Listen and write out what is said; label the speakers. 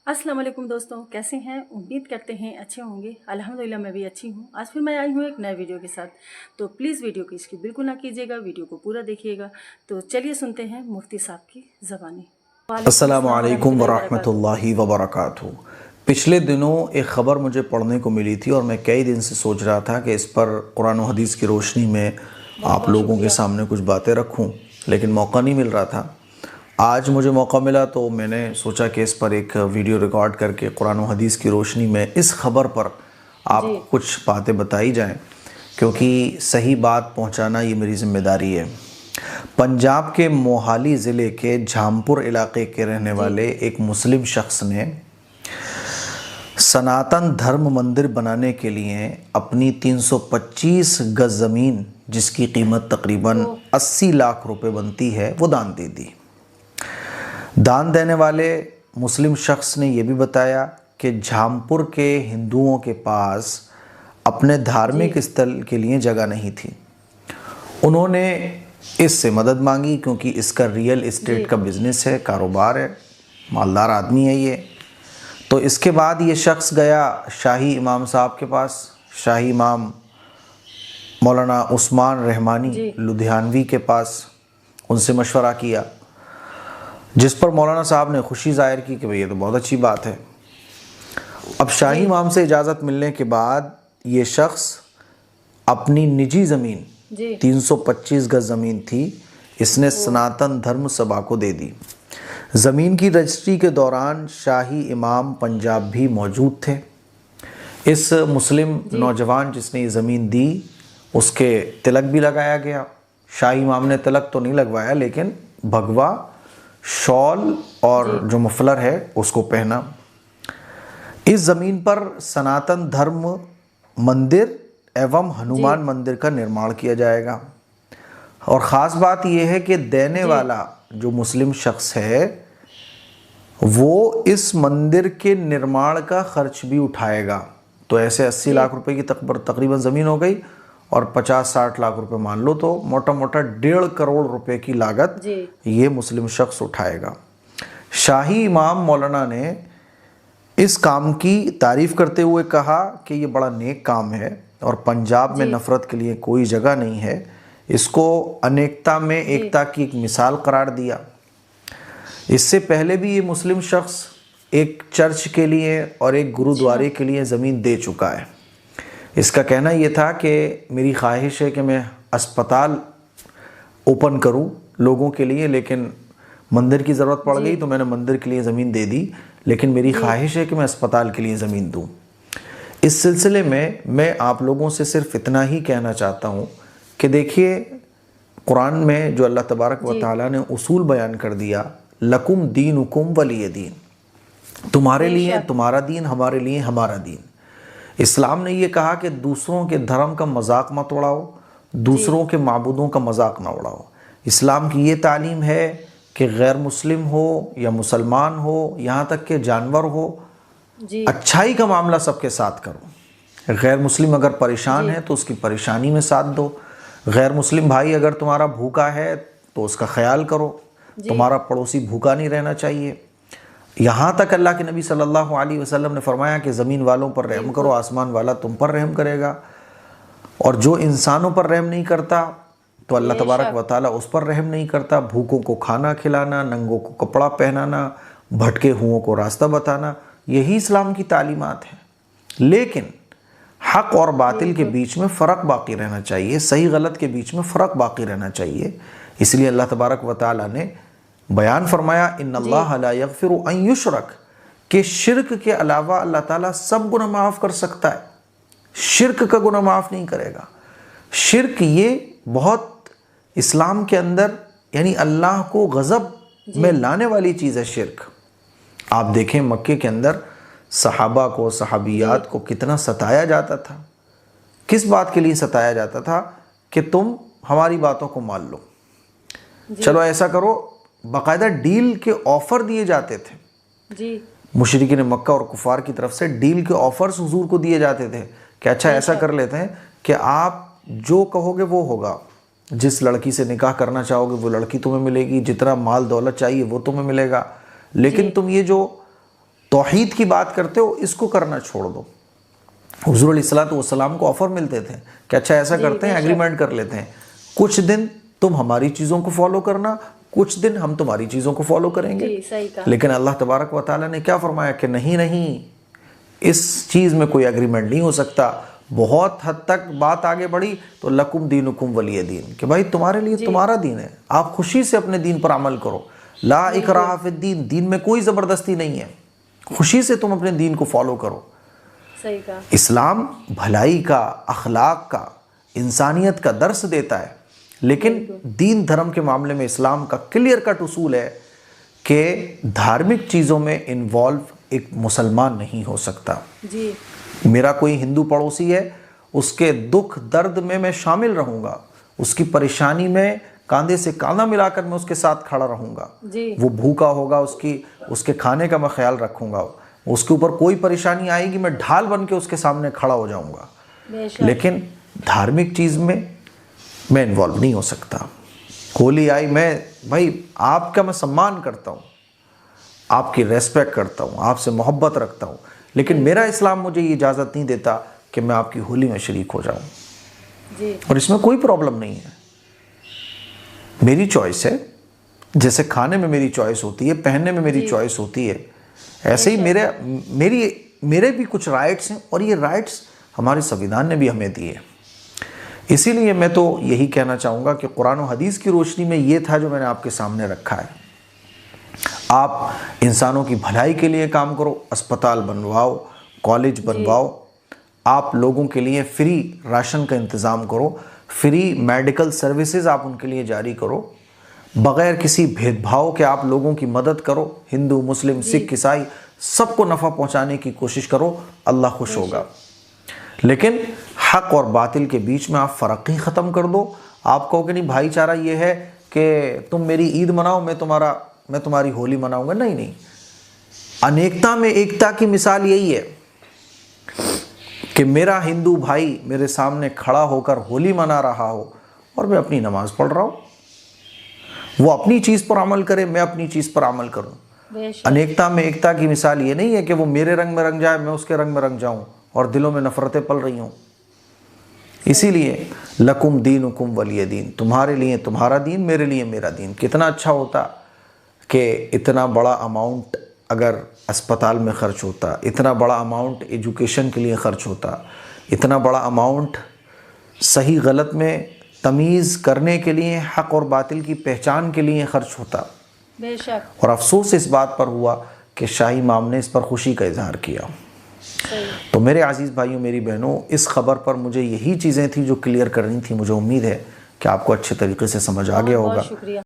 Speaker 1: अस्सलाम वालेकुम दोस्तों, कैसे हैं? उम्मीद करते हैं अच्छे होंगे। अल्हम्दुलिल्लाह मैं भी अच्छी हूँ। आज फिर मैं आई हूँ एक नए वीडियो के साथ। तो प्लीज़ वीडियो को इसकी बिल्कुल ना कीजिएगा, वीडियो को पूरा देखिएगा। तो चलिए सुनते हैं मुफ्ती साहब की ज़बानी। वालेकुम
Speaker 2: अस्सलामु
Speaker 1: अस्सलाम
Speaker 2: अलैकुम
Speaker 1: वरहमतुल्लाहि वबरकातुहू।
Speaker 2: वरहमतुल्लाहि वबरकातुहू। पिछले दिनों एक ख़बर मुझे पढ़ने को मिली थी और मैं कई दिन से सोच रहा था कि इस पर कुरान और हदीस की रोशनी में
Speaker 1: बहुत
Speaker 2: आप
Speaker 1: बहुत
Speaker 2: लोगों के
Speaker 1: शुक्रिया।
Speaker 2: सामने कुछ बातें रखूं, लेकिन मौका नहीं मिल रहा था। आज मुझे मौका मिला तो मैंने सोचा कि इस पर एक वीडियो रिकॉर्ड करके कुरान और हदीस की रोशनी में इस खबर पर
Speaker 1: जी
Speaker 2: आपको कुछ बातें बताई जाएं, क्योंकि सही बात पहुंचाना ये मेरी ज़िम्मेदारी है। पंजाब के मोहाली ज़िले के झामपुर इलाके के रहने
Speaker 1: जी
Speaker 2: वाले एक मुस्लिम शख्स ने सनातन धर्म मंदिर बनाने के लिए अपनी 325 गज ज़मीन, जिसकी कीमत तकरीबन
Speaker 1: ओ
Speaker 2: 80 लाख रुपए बनती है, वो दान दे दी। दान देने वाले मुस्लिम शख्स ने यह भी बताया कि झामपुर के हिंदुओं के पास अपने
Speaker 1: जी
Speaker 2: धार्मिक स्थल के लिए जगह नहीं थी। उन्होंने इससे मदद मांगी क्योंकि इसका रियल
Speaker 1: जी
Speaker 2: इस्टेट का बिज़नेस है, कारोबार है, मालदार आदमी है ये। तो इसके बाद ये शख्स गया शाही इमाम साहब के पास, शाही इमाम मौलाना उस्मान रहमानी
Speaker 1: जी
Speaker 2: लुधियानवी के पास। उनसे मशवरा किया, जिस पर मौलाना साहब ने खुशी जाहिर की कि भाई ये तो बहुत अच्छी बात है। अब शाही
Speaker 1: जी
Speaker 2: इमाम से इजाज़त मिलने के बाद ये शख्स अपनी निजी ज़मीन,
Speaker 1: जी
Speaker 2: 325 गज ज़मीन थी, इसने
Speaker 1: ओ
Speaker 2: सनातन धर्म सभा को दे दी। ज़मीन की रजिस्ट्री के दौरान शाही इमाम पंजाब भी मौजूद थे। इस मुस्लिम
Speaker 1: जी
Speaker 2: नौजवान जिसने ये ज़मीन दी, उसके तिलक भी लगाया गया। शाही इमाम ने तिलक तो नहीं लगवाया, लेकिन भगवा, शॉल
Speaker 1: जी
Speaker 2: और जो मफलर है उसको पहना। इस ज़मीन पर सनातन धर्म मंदिर एवं
Speaker 1: जी
Speaker 2: हनुमान मंदिर का निर्माण किया जाएगा। और ख़ास बात यह है कि देने
Speaker 1: जी
Speaker 2: वाला जो मुस्लिम शख्स है वो इस मंदिर के निर्माण का खर्च भी उठाएगा। तो ऐसे 80
Speaker 1: जी
Speaker 2: लाख रुपए की तकरीबन ज़मीन हो गई और 50-60 लाख रुपए मान लो, तो मोटा मोटा 1.5 करोड़ रुपए की लागत
Speaker 1: जी
Speaker 2: ये मुस्लिम शख्स उठाएगा। शाही इमाम मौलाना ने इस काम की तारीफ़ करते हुए कहा कि ये बड़ा नेक काम है और पंजाब में
Speaker 1: जी
Speaker 2: नफ़रत के लिए कोई जगह नहीं है। इसको अनेकता में
Speaker 1: जी
Speaker 2: एकता की एक मिसाल करार दिया। इससे पहले भी ये मुस्लिम शख्स एक चर्च के लिए और एक
Speaker 1: अच्छा
Speaker 2: गुरुद्वारे के लिए ज़मीन दे चुका है। इसका कहना ये था कि मेरी ख्वाहिश है कि मैं अस्पताल ओपन करूं लोगों के लिए, लेकिन मंदिर की ज़रूरत पड़
Speaker 1: जी
Speaker 2: गई तो मैंने मंदिर के लिए ज़मीन दे दी, लेकिन मेरी
Speaker 1: जी
Speaker 2: ख्वाहिश है कि मैं अस्पताल के लिए ज़मीन दूं। इस सिलसिले में मैं आप लोगों से सिर्फ इतना ही कहना चाहता हूं कि देखिए, कुरान में जो अल्लाह तबारक व
Speaker 1: जी
Speaker 2: तआला ने उसूल बयान कर दिया, लकुम दीनुकुम वलिय दीन, तुम्हारे लिए
Speaker 1: बेशक
Speaker 2: तुम्हारा दीन, हमारे लिए हमारा दीन। इस्लाम ने यह कहा कि दूसरों के धर्म का मजाक मत उड़ाओ,
Speaker 1: जी
Speaker 2: दूसरों के माबूदों का मजाक ना उड़ाओ। इस्लाम की ये तालीम है कि गैर मुस्लिम हो या मुसलमान हो, यहाँ तक कि जानवर हो,
Speaker 1: जी
Speaker 2: अच्छाई का मामला सबके साथ करो। गैर मुस्लिम अगर परेशान
Speaker 1: जी
Speaker 2: है तो उसकी परेशानी में साथ दो। गैर मुस्लिम भाई अगर तुम्हारा भूखा है तो उसका ख्याल करो।
Speaker 1: जी
Speaker 2: तुम्हारा पड़ोसी भूखा नहीं रहना चाहिए। यहाँ तक अल्लाह के नबी सल्लल्लाहु अलैहि वसल्लम ने फरमाया कि ज़मीन वालों पर रहम करो,
Speaker 1: बिल्कुल
Speaker 2: आसमान वाला तुम पर रहम करेगा। और जो इंसानों पर रहम नहीं करता तो अल्लाह तबारक व
Speaker 1: बेशक
Speaker 2: ताला उस पर रहम नहीं करता। भूखों को खाना खिलाना, नंगों को कपड़ा पहनाना, भटके हुओं को रास्ता बताना, यही इस्लाम की तालीमात है। लेकिन हक़ और बातिल के
Speaker 1: बिल्कुल
Speaker 2: बीच में फ़र्क बाकी रहना चाहिए, सही गलत के बीच में फ़र्क बाकी रहना चाहिए। इसलिए अल्लाह तबारक व ताला ने बयान फरमाया,
Speaker 1: जी
Speaker 2: इन्नल्लाह ला यग़फ़िरु अन युशरक, कि शिर्क के अलावा अल्लाह ताला सब गुनाह माफ़ कर सकता है, शिर्क का गुनाह माफ़ नहीं करेगा। शिर्क ये बहुत इस्लाम के अंदर, यानी अल्लाह को गज़ब
Speaker 1: जी
Speaker 2: में लाने वाली चीज़ है शिर्क। आप देखें मक्के के अंदर सहाबा को,
Speaker 1: जी
Speaker 2: सहाबियात को कितना सताया जाता था। किस बात के लिए सताया जाता था? कि तुम हमारी बातों को मान लो,
Speaker 1: जी
Speaker 2: चलो ऐसा करो। बाकायदा डील के ऑफ़र दिए जाते थे।
Speaker 1: जी
Speaker 2: मुशरिकीन मक्का और कुफार की तरफ से डील के ऑफ़र्स हुजूर को दिए जाते थे कि अच्छा ऐसा
Speaker 1: बेशक
Speaker 2: कर लेते हैं कि आप जो कहोगे वो होगा, जिस लड़की से निकाह करना चाहोगे वो लड़की तुम्हें मिलेगी, जितना माल दौलत चाहिए वो तुम्हें मिलेगा,
Speaker 1: जी
Speaker 2: लेकिन तुम ये जो तौहीद की बात करते हो, इसको करना छोड़ दो। हुज़ूर अलैहिस्सलाम को ऑफर मिलते थे कि अच्छा ऐसा करते हैं, एग्रीमेंट कर लेते हैं, कुछ दिन तुम हमारी चीज़ों को फॉलो करना, कुछ दिन हम तुम्हारी चीज़ों को फॉलो करेंगे।
Speaker 1: जी, सही कहा।
Speaker 2: लेकिन अल्लाह तबारक व तआला ने क्या फरमाया कि नहीं नहीं, इस चीज़ में कोई एग्रीमेंट नहीं हो सकता। बहुत हद तक बात आगे बढ़ी तो लकुम दीनुकुम वलिय दीन, कि भाई तुम्हारे लिए तुम्हारा दीन है, आप खुशी से अपने दीन पर अमल करो। ला इकराह फिद्दीन, दीन में कोई ज़बरदस्ती नहीं है, खुशी से तुम अपने दीन को फॉलो करो।
Speaker 1: सही कहा।
Speaker 2: इस्लाम भलाई का, अखलाक का, इंसानियत का दर्स देता है, लेकिन दीन धर्म के मामले में इस्लाम का क्लियर कट उसूल है कि धार्मिक चीज़ों में इन्वॉल्व एक मुसलमान नहीं हो सकता।
Speaker 1: जी,
Speaker 2: मेरा कोई हिंदू पड़ोसी है, उसके दुख दर्द में मैं शामिल रहूँगा, उसकी परेशानी में कांधे से कांधा मिलाकर मैं उसके साथ खड़ा रहूँगा।
Speaker 1: जी,
Speaker 2: वो भूखा होगा, उसके खाने का मैं ख्याल रखूँगा, उसके ऊपर कोई परेशानी आएगी मैं ढाल बन के उसके सामने खड़ा हो जाऊँगा।
Speaker 1: बेशक।
Speaker 2: लेकिन धार्मिक चीज़ में मैं इन्वॉल्व नहीं हो सकता। होली आई, मैं भाई आपका मैं सम्मान करता हूँ, आपकी रेस्पेक्ट करता हूँ, आपसे मोहब्बत रखता हूँ, लेकिन मेरा इस्लाम मुझे ये इजाज़त नहीं देता कि मैं आपकी होली में शरीक हो जाऊँ।
Speaker 1: जी,
Speaker 2: और इसमें कोई प्रॉब्लम नहीं है, मेरी चॉइस है। जैसे खाने में मेरी चॉइस होती है, पहनने में मेरी चॉइस होती है, ऐसे ही मेरे भी कुछ राइट्स हैं, और ये राइट्स हमारे संविधान ने भी हमें दिए। इसीलिए मैं तो यही कहना चाहूँगा कि कुरान और हदीस की रोशनी में ये था जो मैंने आपके सामने रखा है। आप इंसानों की भलाई के लिए काम करो, अस्पताल बनवाओ, कॉलेज बनवाओ, आप लोगों के लिए फ्री राशन का इंतज़ाम करो, फ्री मेडिकल सर्विसेज आप उनके लिए जारी करो, बग़ैर किसी भेदभाव के आप लोगों की मदद करो। हिंदू, मुस्लिम, सिख, ईसाई सबको नफ़ा पहुंचाने की कोशिश करो, अल्लाह खुश होगा। लेकिन हक़ और बातिल के बीच में आप फ़र्क ही ख़त्म कर दो। आप कहो कि नहीं भाईचारा ये है कि तुम मेरी ईद मनाओ, मैं तुम्हारी होली मनाऊंगा। नहीं नहीं, अनेकता में एकता की मिसाल यही है कि मेरा हिंदू भाई मेरे सामने खड़ा होकर होली मना रहा हो और मैं अपनी नमाज पढ़ रहा हूँ, वो अपनी चीज़ पर अमल करे, मैं अपनी चीज़ पर अमल करूँ।
Speaker 1: बेशक।
Speaker 2: अनेकता में एकता की मिसाल ये नहीं है कि वो मेरे रंग में रंग जाए, मैं उसके रंग में रंग जाऊँ और दिलों में नफ़रतें पल रही हों। इसीलिए लकुम दीनुकुम वलिय दीन, तुम्हारे लिए तुम्हारा दीन, मेरे लिए मेरा दीन। कितना अच्छा होता कि इतना बड़ा अमाउंट अगर अस्पताल में ख़र्च होता, इतना बड़ा अमाउंट एजुकेशन के लिए ख़र्च होता, इतना बड़ा अमाउंट सही गलत में तमीज़ करने के लिए, हक़ और बातिल की पहचान के लिए ख़र्च होता।
Speaker 1: बेशक।
Speaker 2: और अफसोस इस बात पर हुआ कि शाही इमाम ने इस पर खुशी का इजहार किया। तो मेरे अजीज़ भाइयों, मेरी बहनों, इस खबर पर मुझे यही चीज़ें थी जो क्लियर करनी थी। मुझे उम्मीद है कि आपको अच्छे तरीके से समझ आ गया होगा।
Speaker 1: शुक्रिया।